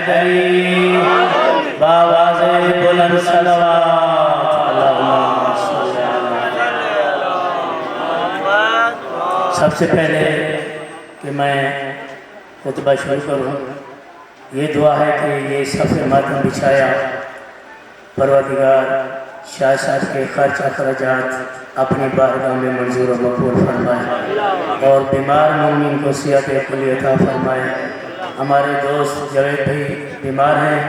हैदरी बावाज़े बुलंद सलवात अल्लाहुम्मा सल्ली अला। सबसे पहले कि मैं खुतबा शुरू करूँ, ये दुआ है कि ये सफ़े मातम बिछाया परवरदिगार शाह साहब के खर्च अखराजात अपनी बारगाह में मंजूर और मकबूल फरमाए और बीमार मोमिन को सेहत कुली अता फरमाए। हमारे दोस्त जवेद भाई बीमार हैं,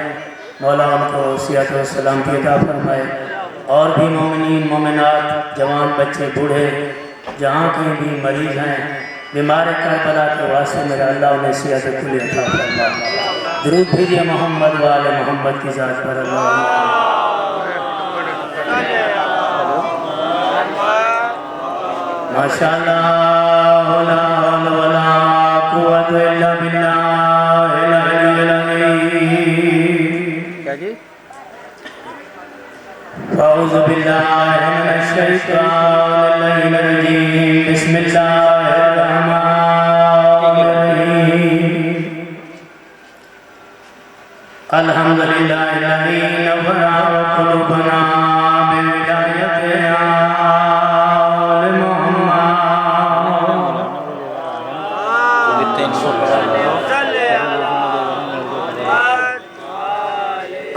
मौला उनको सेहत और सलामती अता फरमाए और भी मोमिनीन मोमिनात जवान बच्चे बूढ़े जहाँ कहीं भी मरीज़ हैं बीमार करबला के वास्ते मेरा अल्लाह उन्हें सेहत कुली अता फरमाए। दुरूद भेजिए मोहम्मद वाले मोहम्मद की ज़ात पर अल्लाह। माशाअल्लाह ला हौला वला कुव्वता इल्ला बिल्लाहिल अलिय्यिल अज़ीम। क्या जी? अऊज़ु बिल्लाहि मिनश शैतानिर रजीम। बिस्मिल्लाहिर रहमानिर रहीम। अल्हम्दुलिल्लाहिल्लज़ी नव्वरा क़ुलूबना बिविलायति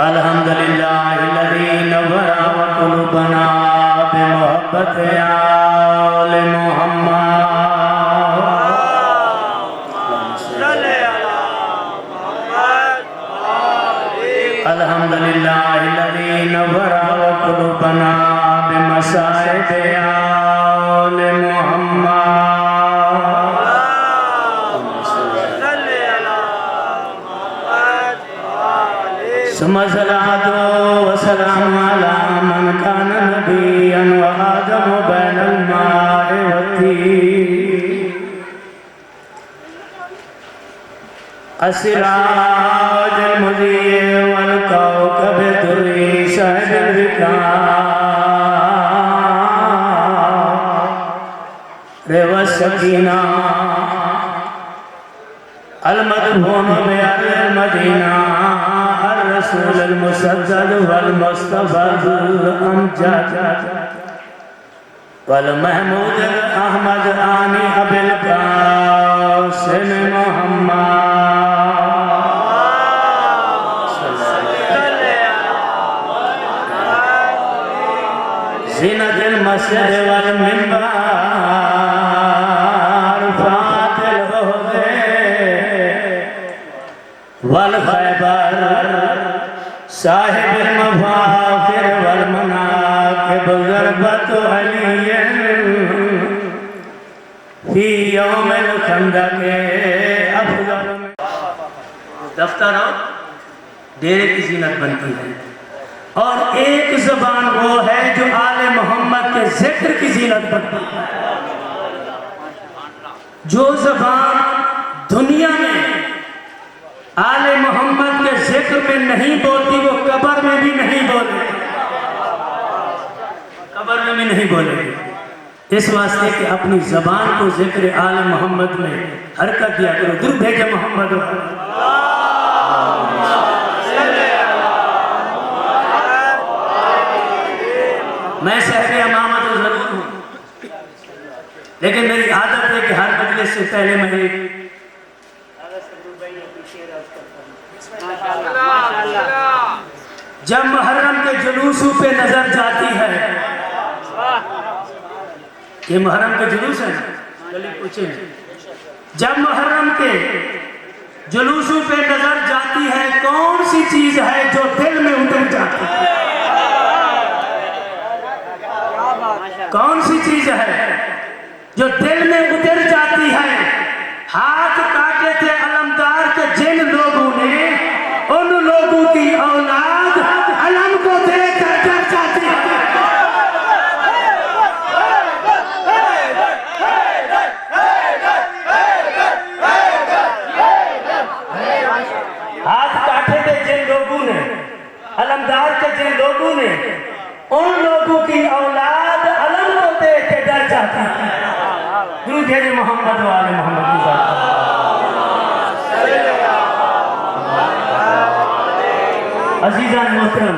अल्हम्दुलिल्लाहिल्लज़ी नव्वरा क़ुलूबना बिमुहब्बति आले मुहम्मद। अल्हम्दुलिल्लाहिल्लज़ी नव्वरा क़ुलूबना बिमसाइबि आले मुहम्मद। सुम्मा सलातो व सलाम अला मन कान नबिय्यन व आदम बैनल माइ वत्तीन। अस्सिराजुल मुज़ीय वल कौकब दुर्री साहिबुल विकार व सकीना अल मदफून बिअर्ज़ मदीना रसूल मुसद्दद वल मुस्तफ़ा अमजद वल महमूद अहमद आनी अबिल कासिम मोहम्मद। ज़ीनतुल मस्जिद वल मिंबर फातिल उहदे वल खैबर साहिब मफाखिर वल मनाकिब ज़रबतु अलिय्यन फी यौमिल खंदक़ अफ़ज़ल। दफ्तर और डेरे की ज़ीनत बनती है और एक ज़बान वो है जो आले मोहम्मद के ज़िक्र की ज़ीनत बनती है। जो ज़बान दुनिया में आले मोहम्मद के जिक्र में नहीं बोलती वो कब्र में भी नहीं बोलेगी, कब्र में भी नहीं बोलेगी। इस वास्ते कि अपनी जबान को जिक्र आले मोहम्मद में हरकत दिया करो। दुरूद भेजे मोहम्मद। मैं साहिब इमामत तो जरूर हूँ, लेकिन मेरी आदत है कि हर मजलिस से पहले मैं जब मुहर्रम के जुलूसों पे नजर जाती है, ये मुहर्रम के जुलूस है, पूछे जब मुहर्रम के जुलूसों पे नजर जाती है कौन सी चीज है जो दिल में उतर जाती है? कौन सी चीज है जो दिल में उतर जाती है? हाथ काटे थे अलमदार के जिन लोगों ने, उन लोगों की औलाद अलम को देखकर डर जाती है। हाथ काटे थे जिन लोगों ने, अलमदार के जिन लोगों ने, उन लोगों की औलाद अलम को देख के डर जाती है। दुरूद भेजे मोहम्मद वाले मोहम्मद की ज़ात। अजीजान मोहतरम,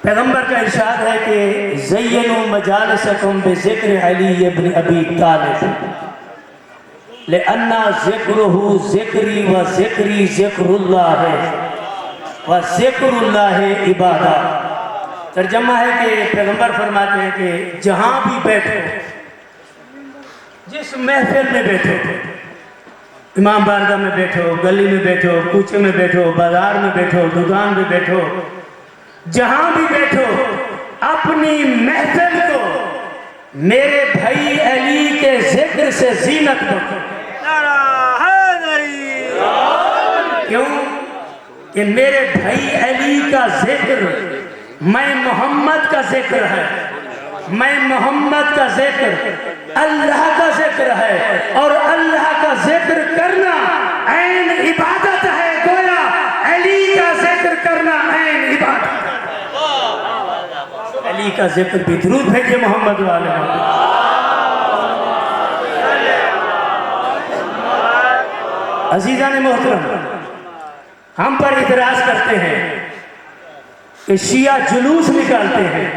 पैगंबर का इरशाद है कि ज़य्यनु मजालिसकुम बिज़िक्र अली इब्न अबी तालिब लिअन्ना ज़िक्रुहु ज़िक्री व ज़िक्री ज़िक्रुल्लाह व ज़िक्रुल्लाह इबादा। तर्जमा है कि पैगंबर फरमाते हैं कि जहां भी बैठो, जिस महफिल में बैठो, इमाम बारगाह में बैठो, गली में बैठो, कूचे में बैठो, बाजार में बैठो, दुकान में बैठो, जहां भी बैठो, अपनी महफिल को मेरे भाई अली के जिक्र से जीनत दो। क्यों कि मेरे भाई अली का जिक्र मैं मोहम्मद का जिक्र है, मैं मोहम्मद का जिक्र अल्लाह का जिक्र है, और अल्लाह का जिक्र करना ऐन इबादत है। गोया अली का जिक्र करना ऐन इबादत है। अली का जिक्र भी दुरूद भेजे मोहम्मद वाले। अजीजान मोहतरम, हम पर इतराज करते हैं कि शिया जुलूस निकालते हैं,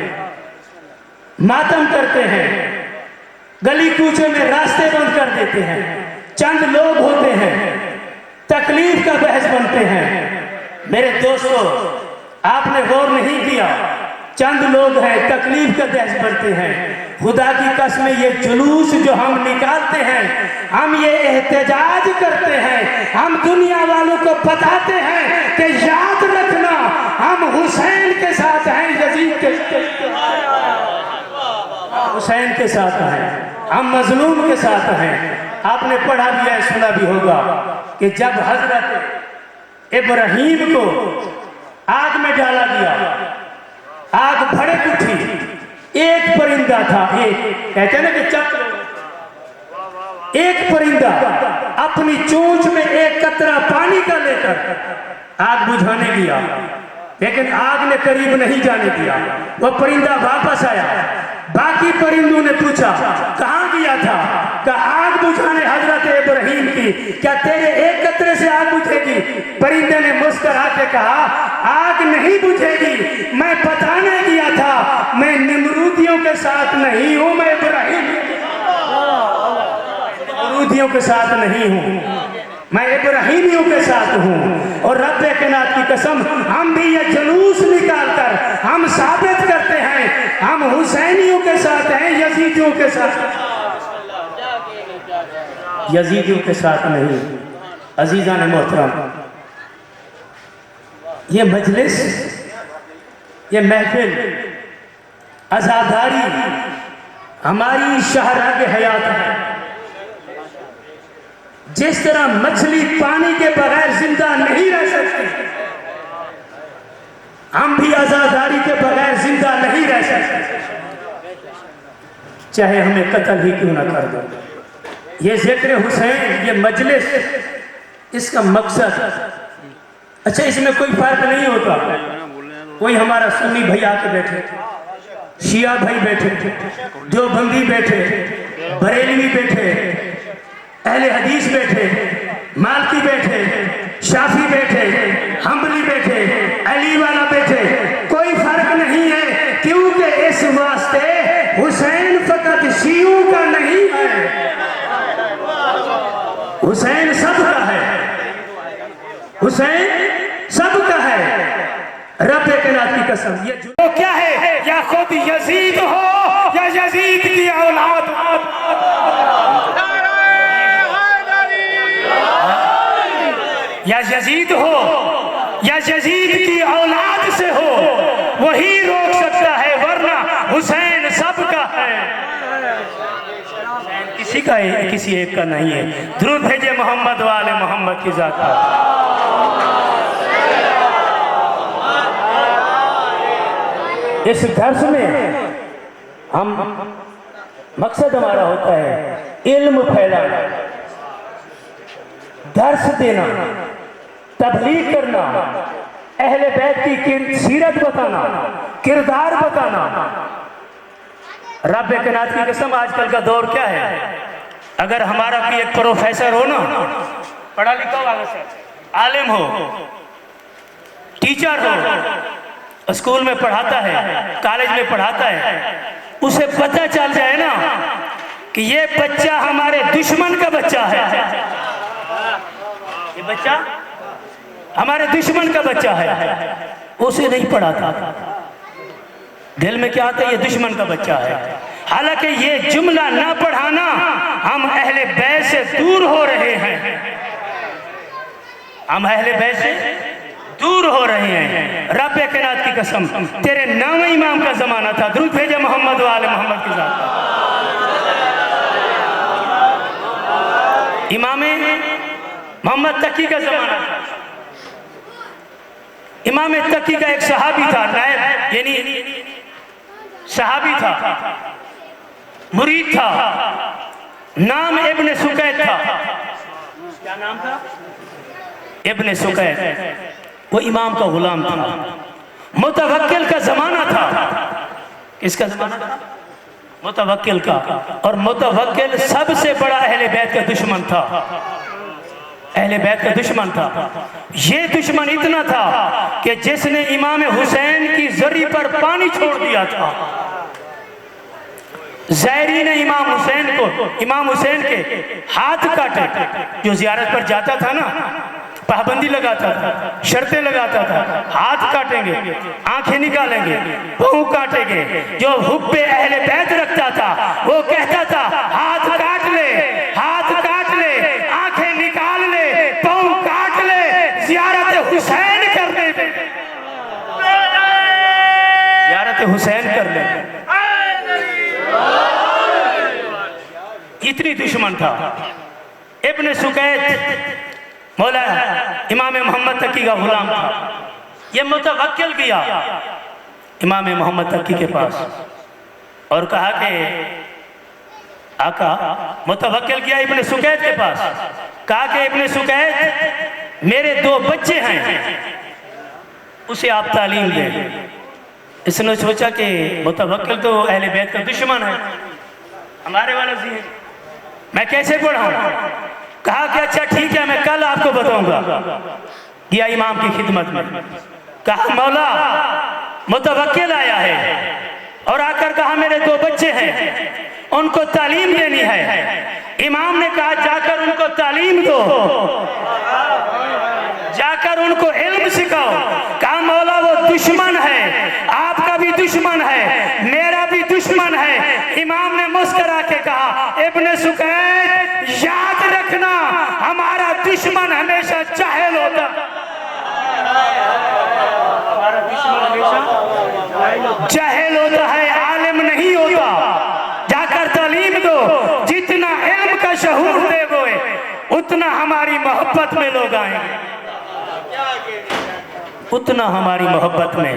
मातम करते हैं, गली कूचे में रास्ते बंद कर देते हैं, चंद लोग होते हैं, तकलीफ का बहस बनते हैं। मेरे दोस्तों, आपने गौर नहीं किया, चंद लोग हैं, तकलीफ का बहस बनते हैं। खुदा की कसम, ये जुलूस जो हम निकालते हैं, हम ये एहतजाज करते हैं, हम दुनिया वालों को बताते हैं कि याद रखना हम हुसैन के साथ हैं, यजीद के हुसैन के साथ हैं, हम मजलूम के साथ हैं। आपने पढ़ा भी है, सुना भी होगा कि जब हजरत इब्राहीम को आग में डाला गया, आग भड़क उठी, एक परिंदा था, एक कहते हैं ना कि चक्र, एक परिंदा अपनी चोंच में एक कतरा पानी का लेकर आग बुझाने गया, लेकिन आग ने करीब नहीं जाने दिया। वह परिंदा वापस आया, बाकी परिंदों ने पूछा कहाँ गया था, कहा आग बुझाने हजरत इब्राहीम की, क्या तेरे एक कतरे से आग बुझेगी? परिंदे ने मुस्कुरा के कहा आग नहीं बुझेगी, मैं बताने गया था मैं निमरूदियों के साथ नहीं हूँ, मैं निमरूदियों के साथ नहीं हूँ, मैं इब्राहीमियों के साथ हूँ। और रब कायनात की कसम, हम भी ये जुलूस निकालकर हम साबित करते हैं हम हुसैनियों के साथ हैं, यजीदियों के साथ, यजीदियों के साथ नहीं। अजीजान मोहतरम, ये मजलिस, ये महफिल, आज़ादारी हमारी शाहराग हयात है। जिस तरह मछली पानी के बगैर जिंदा नहीं रह सकती, हम भी आज़ादारी के बगैर जिंदा नहीं रह सकते, चाहे हमें कत्ल ही क्यों ना कर दो। ये जिक्र हुसैन, ये मजलिस, इसका मकसद, अच्छा इसमें कोई फर्क नहीं होता, कोई हमारा सुन्नी भाई आके बैठे, शिया भाई बैठे, देवबंदी बैठे, बरेलवी बैठे, अहले हदीस बैठे, मालकी बैठे, शाफी बैठे, हम्बली बैठे, अली वाला बैठे, कोई फर्क नहीं है, क्योंकि इस वास्ते हुसैन फकत शियों का नहीं है, हुसैन सबका है, हुसैन सबका है। रब कायनात की कसम, ये जो क्या है, या खुद यजीद हो या यजीद की औलाद, या यजीद हो या यजीद की औलाद से हो, वही रोक सकता है, वरना हुसैन सबका है, किसी का है, किसी एक का नहीं है। दुरूद भेजे मोहम्मद वाले मोहम्मद की जात पर। इस दर्स में हम मकसद हमारा होता है इल्म फैलाना, दर्स देना, तबलीग करना, अहले बैत की सीरत बताना, किरदार बताना। रब कायनात की कसम, आजकल का दौर क्या है, अगर हमारा कोई एक प्रोफेसर हो ना, पढ़ा लिखा हो आगे से, आलिम हो, टीचर हो, स्कूल में पढ़ाता है, कॉलेज में पढ़ाता है, उसे पता चल जाए ना कि ये बच्चा हमारे दुश्मन का बच्चा है, ये बच्चा हमारे दुश्मन का बच्चा है, उसे नहीं पढ़ाता। दिल में क्या आता है? ये दुश्मन का बच्चा है। हालांकि ये जुमला ना पढ़ाना, हम अहले बैत से दूर हो रहे हैं, हम अहले बैत से दूर हो रहे हैं। रब कायनात की कसम, तेरे नाम इमाम का जमाना था, दुरूद भेजा मोहम्मद वाले मोहम्मद के साथ। इमाम मोहम्मद तकी का जमाना था। इमाम तकी का एक सहाबी था, नायब यानी सहाबी था, मुरीद था, नाम इब्ने सुकैत था। क्या नाम था? इब्ने सुकैत। वो इमाम का गुलाम था। मुतवक्किल का जमाना था। किसका जमाना था? मुतवक्किल का। और मुतवक्किल सबसे बड़ा अहले बैत का दुश्मन था, अहले बैत का दुश्मन था। ये दुश्मन इतना था कि जिसने इमाम हुसैन की जरी पर पानी छोड़ दिया था। ज़ायरी ने इमाम हुसैन के हाथ काटे। जो जियारत पर जाता था ना, पाबंदी लगाता था, शर्तें लगाता था, हाथ काटेंगे, आंखें निकालेंगे, पाँव काटेंगे। जो हुब्बे अहले बैत रखता था वो कहता था हाथ काट ले, हाथ काट ले, आंखें निकाल ले, पाँव काट ले, जियारत हुसैन कर ले, जियारत हुसैन कर ले। इतनी दुश्मन था। इब्ने सुकैत मौला इमाम मोहम्मद तकी का गुलाम था। ये मुतवक्किल गया इमाम मोहम्मद तकी के पास और कहा कि आका, मुतवक्किल गया इब्ने सुकैत के पास, कहा कि इब्ने सुकैत, मेरे 2 बच्चे हैं, उसे आप तालीम दें। इसने सोचा कि मुतवक्किल तो अहले बैत का दुश्मन है, हमारे वाला जी है, मैं कैसे पढ़ाऊं? कहा कि अच्छा ठीक है, मैं कल आपको बताऊंगा। गया इमाम की खिदमत में, कहा मौला मुतवक्किल आया है और आकर कहा मेरे 2 बच्चे हैं, उनको तालीम देनी है। इमाम ने कहा जाकर उनको तालीम दो, जाकर उनको इल्म सिखाओ। कहा मौला वो दुश्मन है, आपका भी दुश्मन है, मेरा भी दुश्मन है। इमाम ने मुस्कुरा के कहा इब्ने सुकैत, याद रखना हमारा दुश्मन हमेशा जाहिल होता, हमारा दुश्मन हमेशा जाहिल होता है, आलिम नहीं होता। जाकर तालीम दो, जितना इल्म का शहूर देगोए उतना हमारी मोहब्बत में लोग आएंगे, उतना हमारी मोहब्बत में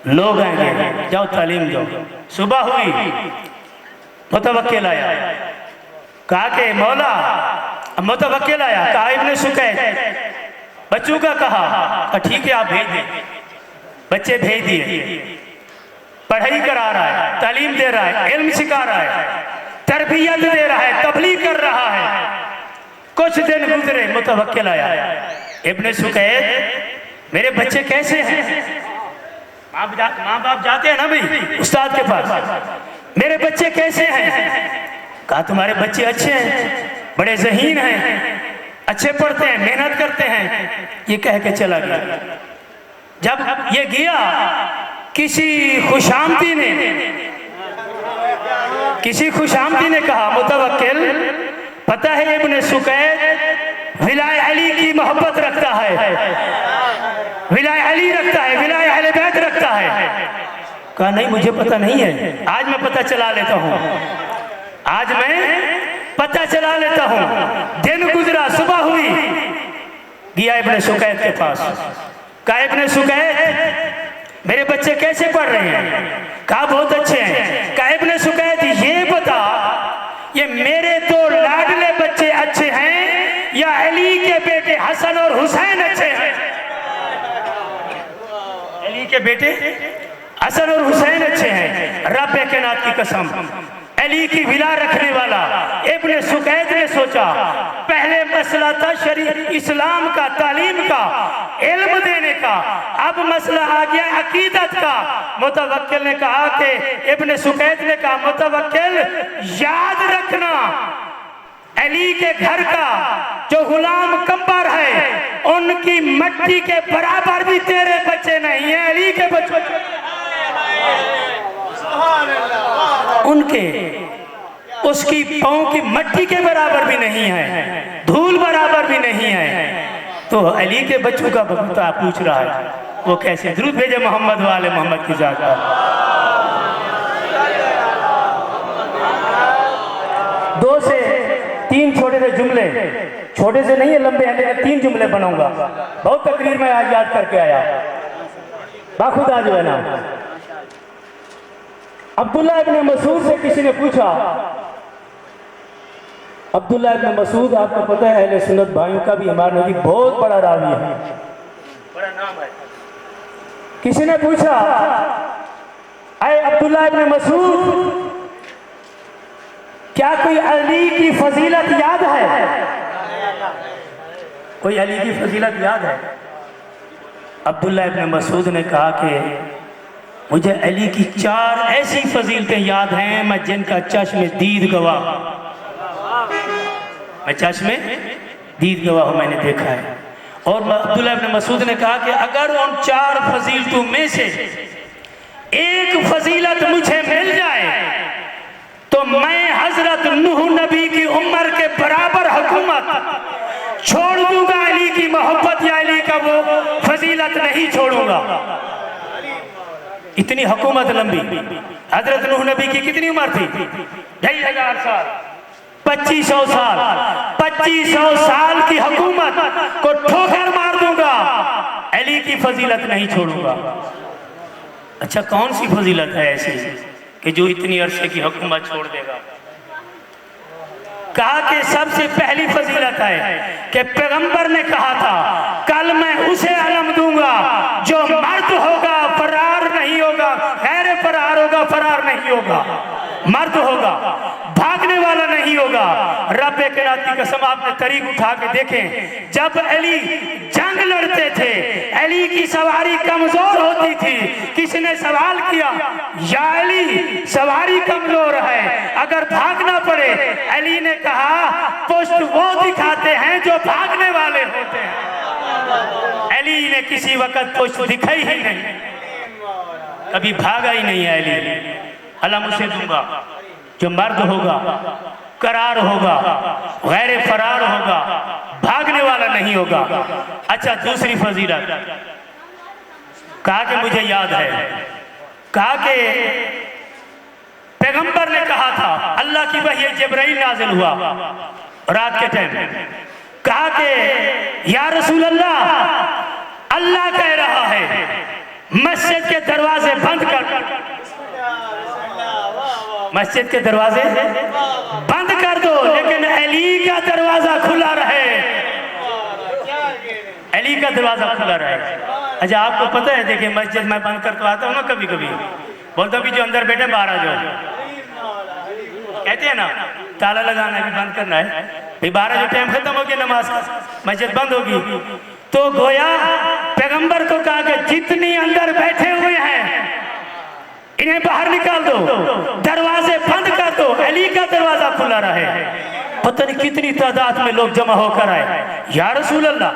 लोग आएंगे। जाओ तालीम दो। सुबह हुई, मुतवक्किल आया, कहा कि मौला, मुतवक्किल आया, कहा इब्ने सुकैत बच्चों का कहा ठीक है आप भेज दें। बच्चे भेज दिए, पढ़ाई करा रहा है, तालीम दे रहा है, इल्म सिखा रहा है, तरबियत दे रहा है, तबलीग कर रहा है। कुछ दिन गुजरे, मुतवक्किल आया, इब्ने सुकैत मेरे बच्चे कैसे हैं? माँ बाप जाते हैं ना भाई उस्ताद के पास, मेरे बच्चे कैसे हैं? कहा तुम्हारे बच्चे अच्छे हैं, बड़े ज़हीन हैं, अच्छे पढ़ते हैं, मेहनत करते हैं। ये कह के चला गया। जब ये गया, किसी खुशामदी ने कहा मुतवक्किल, पता है इब्ने सुकैत विलाय अली की मोहब्बत रखता है, विलाय अली रखता है, विलाय अहले बैत रखता है। कहा नहीं मुझे पता नहीं है, आज मैं पता चला लेता हूँ, आज मैं पता चला लेता हूँ। दिन गुजरा, सुबह हुई, गया इब्ने सुकैत के पास, कहा इब्ने सुकैत मेरे बच्चे कैसे पढ़ रहे हैं? कहा बहुत अच्छे हैं। कहा इब्ने सुकैत ये बता, ये मेरे 2 लाडले बच्चे अच्छे हैं या अली के बेटे हसन और हुसैन अच्छे हैं? अली के बेटे हसन और हुसैन अच्छे हैं। रब कायनात की कसम, अली की विला रखने वाला इब्ने सुकैत ने सोचा, पहले मसला था इस्लाम का, तालीम का, इल्म देने का, अब मसला आ गया अकीदत का। मुतवक्किल ने कहा कि इब्ने सुकैत ने कहा, मुतवक्किल याद रखना अली के घर का जो गुलाम कंबर है उनकी मट्टी के बराबर भी तेरे बच्चे नहीं है, अली के बच्चे उनके उसकी पाँव की मट्टी के बराबर भी नहीं है, धूल बराबर भी नहीं है। तो अली के बच्चों का बकता पूछ रहा है, वो कैसे? दुरूद भेजे मोहम्मद वाले मोहम्मद की जात पर। 2 से 3 छोटे से जुमले, छोटे से नहीं है, लंबे हैं, लेकिन 3 जुमले बनाऊंगा। बहुत तकरीर में आज याद करके आया, बाखुदा जो है ना। अब्दुल्ला इब्ने मसूद से किसी ने पूछा, अब्दुल्ला इब्ने मसूद आपको पता है अहले सुन्नत भाइयों का भी हमारे नबी बहुत बड़ा रावी है, बड़ा नाम है। किसी ने पूछा, अरे अब्दुल्ला इब्ने मसूद क्या कोई अली की फजीलत याद है? कोई अली की फजीलत याद है? अब्दुल्ला इब्ने मसूद ने कहा कि मुझे अली की 4 ऐसी फजीलतें याद हैं मैं जिनका चश्मे दीद गवाह, मैं चश्मे दीद गवाह हूं, मैंने देखा है। और अब्दुल्ला इब्ने मसूद ने कहा कि अगर उन 4 फजीलतों में से एक फजीलत मुझे मिल जाए तो मैं हजरत नूह नबी की उम्र के बराबर हुकूमत छोड़ दूंगा, अली की मोहब्बत या अली का वो फजीलत नहीं छोड़ूंगा। इतनी हुकूमत लंबी। हजरत नूह नबी की कितनी उम्र थी? 2500 साल, 2500 साल, 2500 साल की हुकूमत को ठोकर मार दूंगा, अली की फजीलत नहीं छोड़ूंगा। अच्छा, कौन सी फजीलत है ऐसी कि जो इतनी अरसे की हुकूमत छोड़ देगा? कहा कि सबसे पहली फजीलत है कि पैगंबर ने कहा था, कल मैं उसे अलम दूंगा जो मर्द होगा, फरार नहीं होगा, गैर फरार होगा, फरार नहीं होगा, मर्द होगा, भागने वाला नहीं होगा। रब कायनात की कसम, आपने तरीक उठा के देखें, जब अली जंग लड़ते थे, अली की सवारी कमजोर होती थी, किसी ने सवाल किया, या अली सवारी कमजोर है, अगर भागना पड़े, अली ने कहा पुष्ट वो दिखाते हैं जो भागने वाले होते हैं। अली ने किसी वक्त पुष्ट दिखाई ही नहीं, कभी भागा ही नहीं है अली। अलम उसे दूंगा जो मर्द होगा, करार होगा, गैर फरार होगा, भागने वाला नहीं होगा। अच्छा, दूसरी फजीलत कहा कि मुझे याद है, कहा कि पैगंबर ने कहा था, अल्लाह की वही जिब्राइल नाजिल हुआ रात के टाइम, कहा कि या रसूल अल्लाह, अल्लाह कह रहा है मस्जिद के दरवाजे बंद कर, मस्जिद के दरवाजे बंद कर दो, लेकिन अली का दरवाजा खुला रहे, अली का दरवाजा खुला रहे। अच्छा, आपको पता है, देखिए मस्जिद में बंद कर तो आता हूँ ना, कभी कभी बोलता भी जो अंदर बैठे बाहर आ जाओ, कहते हैं ना, ताला लगाना है, बंद करना है भाई, 12 जो टाइम खत्म हो गया नमाज का, मस्जिद बंद होगी। तो गोया पैगंबर को कहा कि जितनी अंदर बैठे हुए हैं इन्हें बाहर निकाल दो, दरवाजे बंद कर दो, अली का दरवाजा खुला रहे। पता नहीं कितनी तादाद में लोग जमा होकर आए, या रसूल अल्लाह,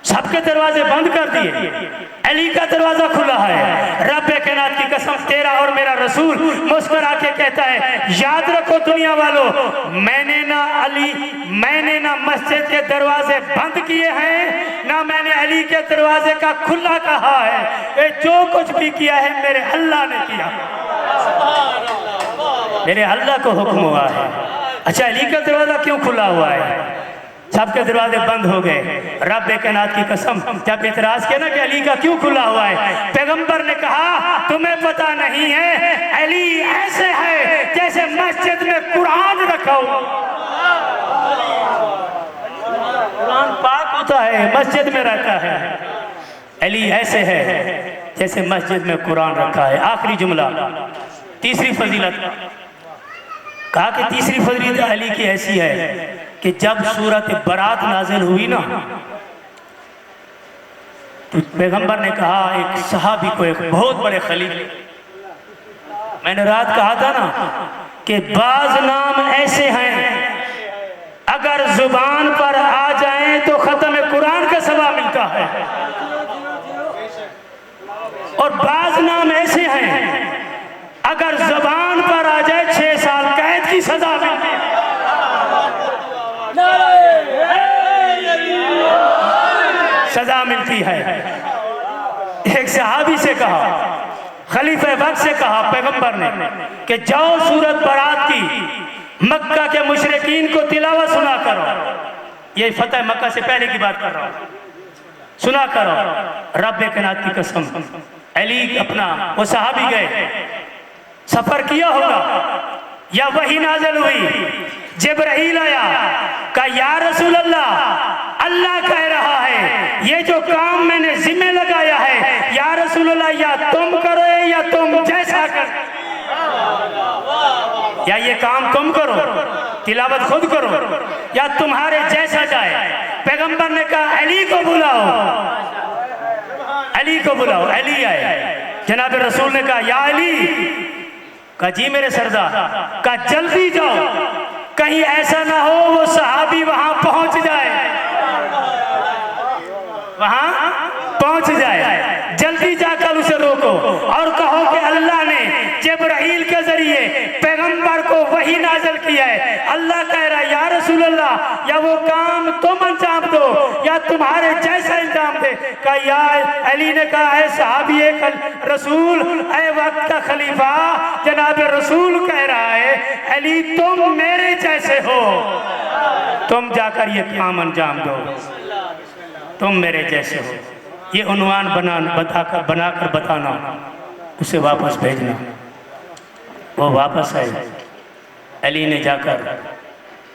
सबके दरवाजे बंद कर दिए, अली का दरवाजा खुला है। रब कायनात की कसम, तेरा और मेरा रसूल मुस्कुरा के कहता है, याद रखो दुनिया वालों, मैंने ना मस्जिद के दरवाजे बंद किए हैं, ना मैंने अली के दरवाजे का खुला कहा है। ये जो कुछ भी किया है मेरे अल्लाह ने किया, मेरे अल्लाह को हुक्म हुआ है। अच्छा, अली का दरवाजा क्यों खुला हुआ है? सबके दरवाजे बंद हो गए। रब कायनात की कसम, जब एतराज किया ना कि अली का क्यों खुला हुआ है, पैगंबर ने कहा तुम्हें पता नहीं है, अली ऐसे है जैसे मस्जिद में कुरान रखा हुआ, कुरान पाक होता है, मस्जिद में रहता है। अली ऐसे है जैसे मस्जिद में कुरान रखा है। आखिरी जुमला, तीसरी फजीलत, कहा कि तीसरी फजीलत अली की ऐसी है कि जब सूरत बरात नाजिल हुई ना, तो पैगंबर ने कहा एक सहाबी को, एक बहुत बड़े खलीफे, मैंने रात कहा था ना कि बाज नाम ऐसे हैं अगर जुबान पर आ जाएं तो खत्म कुरान का सवाब मिलता है, और बाज नाम ऐसे हैं अगर जुबान पर आ जाए 6 साल कैद की सजा मिलती है। सजा मिलती है। एक सहाबी से कहा, खलीफे वक्त से कहा पैगंबर ने कि जाओ सूरत बरात की मक्का के मुशरिकीन को तिलावत सुना करो। ये फतेह मक्का से पहले की बात कर रहा हूं, सुना करो। रब कायनात की कसम, अली अपना वो सहाबी गए, सफर किया होगा या वही नाज़िल हुई, जिब्राइल आया, कहा या रसूल अल्लाह, अल्लाह कह रहा है ये जो काम मैंने जिम्मे लगाया है या रसूल अल्लाह, या तुम करो या तुम जैसा कर, या ये काम तुम करो, तिलावत खुद करो, या तुम्हारे जैसा जाए। पैगंबर ने कहा अली को बुलाओ, अली को बुलाओ। अली आए, जनाब रसूल ने कहा या अली, कहा जी मेरे सरदार, कहा जल्दी जाओ, कहीं ऐसा ना हो वो सहाबी वहां पहुंच जाए, वहां पहुंच जाए, जल्दी जाकर उसे रोको और कहो कि अल्लाह ने जिब्राइल के जरिए पैगंबर को वही नाज़िल किया है। अल्लाह कह रहा है या रसूल अल्लाह, या वो काम तुम अंजाम दो या तुम्हारे जैसा इंजाम दे। कहा या अली ने कहा है सहाबी रसूल, ऐ वक्त का खलीफा जनाब रसूल कह रहा है अली तुम मेरे जैसे हो, तुम जाकर ये काम अंजाम दो, तुम मेरे जैसे हो। ये उन्वान बनाकर बताना, उसे वापस भेजना। वो वापस आए, अली ने जाकर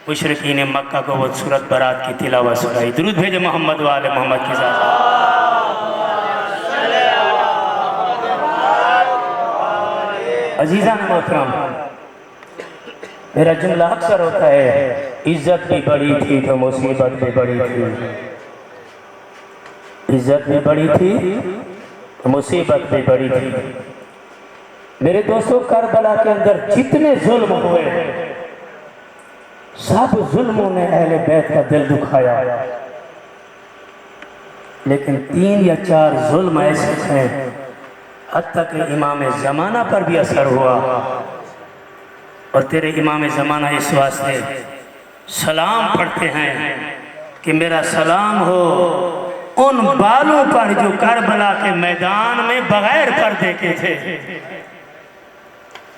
मुशरिकीन मक्का को वो सूरत बरात की तिलावत सुनाई। दुरूद भेजे मोहम्मद वाले मोहम्मद की ज़ात। अजीज़ान मोहतरम, मेरा जुमला अक्सर होता है, इज्जत भी बड़ी थी तो मुसीबत भी बड़ी थी, इज्जत भी बड़ी थी तो मुसीबत भी बड़ी थी। मेरे दोस्तों, करबला के अंदर जितने जुल्म हुए सब जुल्मों ने अहले बैत का दिल दुखाया, लेकिन 3 या 4 जुल्म ऐसे थे हत्ता कि इमाम ज़माना पर भी असर हुआ। और तेरे इमाम ज़माना इस वास्ते सलाम पढ़ते हैं कि मेरा सलाम हो उन बालों पर जो करबला के मैदान में बगैर पर्दे के थे,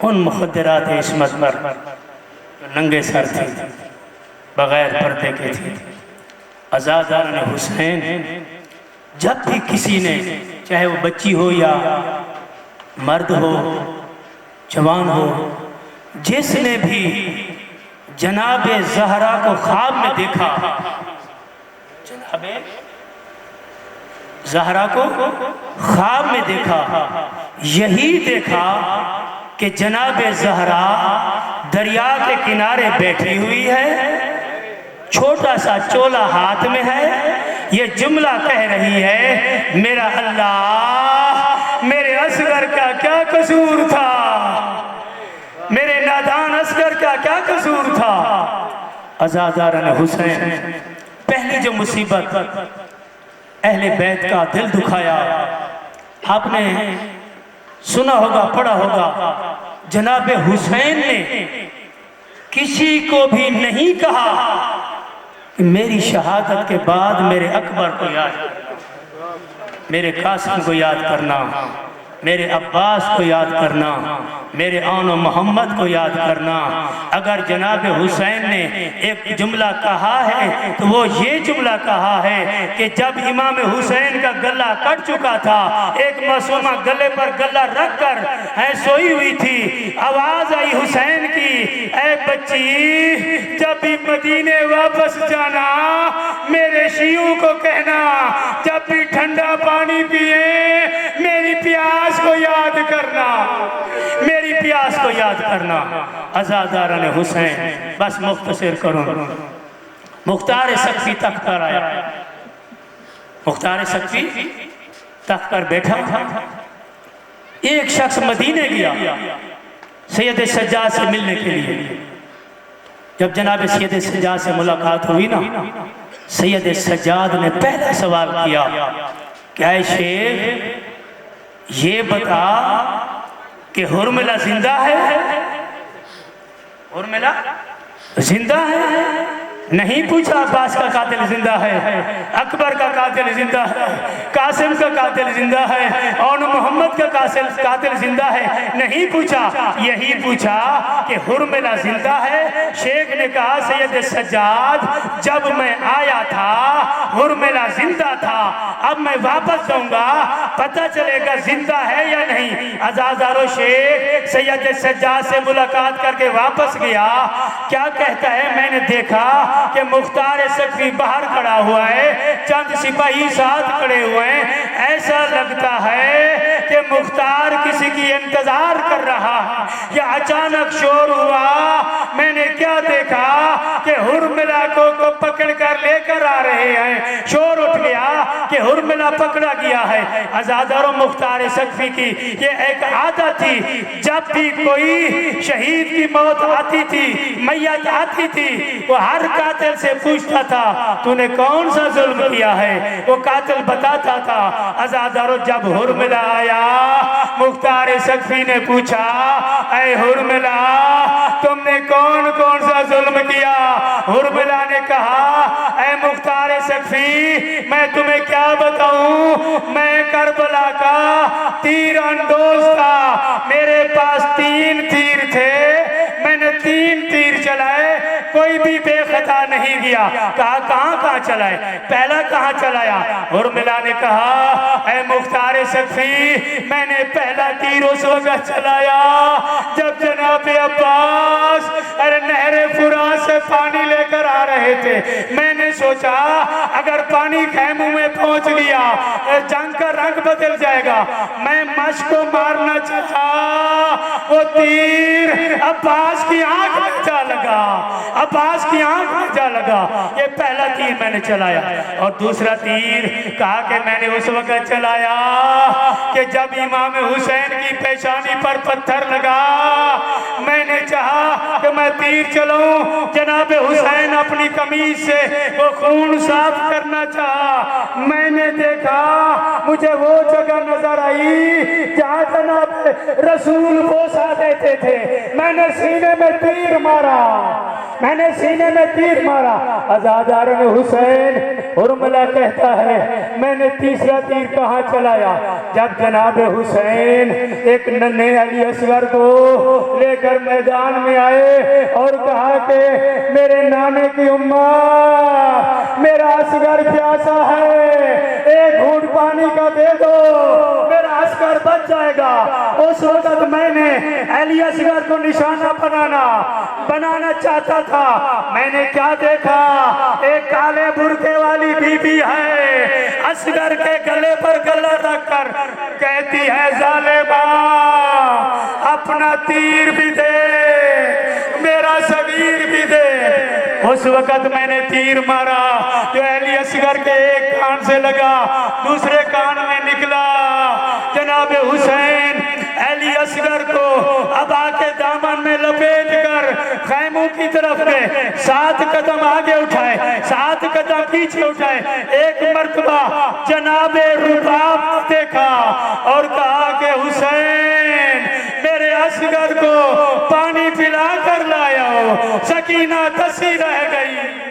उन मुखद्दरात इस्मत पर नंगे सर थे, बगैर पर्दे के थे। आज़ादारान हुसैन, जब भी किसी ने, चाहे वो बच्ची हो या मर्द हो, जवान हो, जिसने भी जनाबे ज़हरा को ख्वाब में देखा, जनाबे ज़हरा को ख्वाब में देखा, यही देखा कि जनाबे ज़हरा दरिया के किनारे बैठी हुई है, छोटा सा चोला हाथ में है, ये जुमला कह रही है मेरा अल्लाह, मेरे असगर का क्या कसूर था, मेरे नादान असगर का क्या कसूर था। आज़ादारान हुसैन, पहली जो मुसीबत अहले बैत का दिल दुखाया, आपने सुना होगा, पढ़ा होगा, जनाबे हुसैन ने किसी को भी नहीं कहा कि मेरी शहादत के बाद मेरे अकबर को याद करना, मेरे कासिम को याद करना, मेरे अब्बास को याद करना, मेरे आनो मोहम्मद को याद करना। अगर जनाब हुसैन ने एक जुमला कहा है तो वो ये जुमला कहा है कि जब इमाम हुसैन का गला कट चुका था, एक मासूमा गले पर गला रख कर है सोई हुई थी, आवाज आई हुसैन की, ऐ बच्ची जब भी मदीने वापस जाना मेरे शियों को कहना, जब भी ठंडा पानी पिए मेरी प्यास को याद करना, मेरी प्यास को याद आज़ाद करना, अज़ादारान हुसैन। बस मुख्तसर करूँ, मुख्तार सक्फी तख्त पर आया, मुख्तार सक्फी तख्त पर बैठा था। एक शख्स मदीने गया सैयद सज्जाद से मिलने के लिए। जब जनाब सैयद सज्जाद से मुलाकात हुई ना, सैयद सज्जाद ने पहला सवाल किया, क्या शेख ये बता कि हुर्मिला जिंदा है? हुर्मिला जिंदा है? नहीं पूछा अब्बास का कातिल जिंदा है, अकबर का कातिल जिंदा है, कासिम का कातिल जिंदा है, और मोहम्मद का कातिल जिंदा है। नहीं पूछा, यही पूछा कि हुर्मिला जिंदा है। शेख ने कहा सैयद सज्जाद जब मैं आया था हुर्मिला जिंदा था, अब मैं वापस जाऊंगा पता चलेगा जिंदा है या नहीं। अज़ादारो शेख सैयद सज्जाद से मुलाकात करके वापस गया। क्या कहता है, मैंने देखा कि मुख्तार सक्फी बाहर खड़ा हुआ है, चंद सिपाही साथ खड़े हुए हैं। ऐसा लगता है कि मुख्तार किसी की इंतजार कर रहा है। या अचानक शोर हुआ, मैंने क्या देखा कि हुर्मिला को पकड़ कर लेकर आ रहे हैं। शोर उठ गया कि हुर्मिला पकड़ा गया है। अज़ादारों मुख्तार सक्फी की ये एक आदत थी, जब भी कोई शहीद की मौत आती थी, मैयत आती थी, वो हर कातिल से पूछता था तूने कौन सा जुल्म किया है। वो कातिल बताता था। अज़ादारों जब हुर्मिला आया, मुख्तार सक्फी ने पूछा, ऐ हुर्मिला तुमने कौन कौन सा जुल्म किया? हुर्मिला ने कहा, ऐ मुख्तार सक्फी मैं तुम्हें क्या बताऊं, मैं करबला का तीर अंदोज था, मेरे पास 3 तीर थे, मैंने 3 तीर चलाए, कोई भी बेखता नहीं गया। कहा कहाँ चलाए, पहला कहाँ चलाया? हुर्मिला ने कहा, ऐ मुख्तार सक्फी मैंने पहला तीर उस वक्त चलाया जब जनाब अब्बास अरे नहरे फुरात से पानी लेकर आ रहे थे। मैंने सोचा अगर पानी खैमों में पहुंच गया जंग का रंग बदल जाएगा। मैं मश को मारना चाहा, वो तीर अब्बास की आंख में जा लगा, अब्बास की आंख में जा लगा। ये पहला तीर मैंने चलाया। और दूसरा तीर कहा कि मैंने उस वक्त चलाया कि जब इमाम हुसैन की पेशानी पर पत्थर लगा, मैंने चाहा कि मैं तीर चलाऊं, जनाब हुसैन अपनी कमीज से वो खून साफ करना चाहा। मैंने देखा मुझे वो जगह नजर आई जहां जनाब रसूल बोसा देते थे। मैंने सीने में तीर मारा, मैंने सीने में तीर मारा। अज़ादारान हुसैन हुर्मिला कहता है मैंने तीसरा तीर कहाँ चलाया? जब जनाब हुसैन एक नन्हे अली असगर को लेकर मैदान में आए और कहा कि मेरे नाने की उम्मा मेरा असगर प्यासा है, एक घूंट पानी का दे दो, मेरा असगर बच जाएगा। उस वक्त मैंने अली असगर को निशाना बनाना चाहता था। मैंने क्या देखा, एक काले बुर्के वाली बीबी है, असगर के गले पर गला रखकर कहती है जालिमा अपना तीर भी दे, मेरा सगीर भी दे। उस वक्त मैंने तीर मारा जो अली असगर के एक कान से लगा, दूसरे कान में निकला। जनाब हुसैन अली असगर को अब आके दामन में लपेट कर खैमों की तरफ गए, 7 कदम आगे उठाए, 7 कदम पीछे उठाए। एक मर्तबा जनाबे रुबाब देखा और कहा कि हुसैन मेरे असगर को पानी पिला कर लाया हो। सकीना दसी रह गई।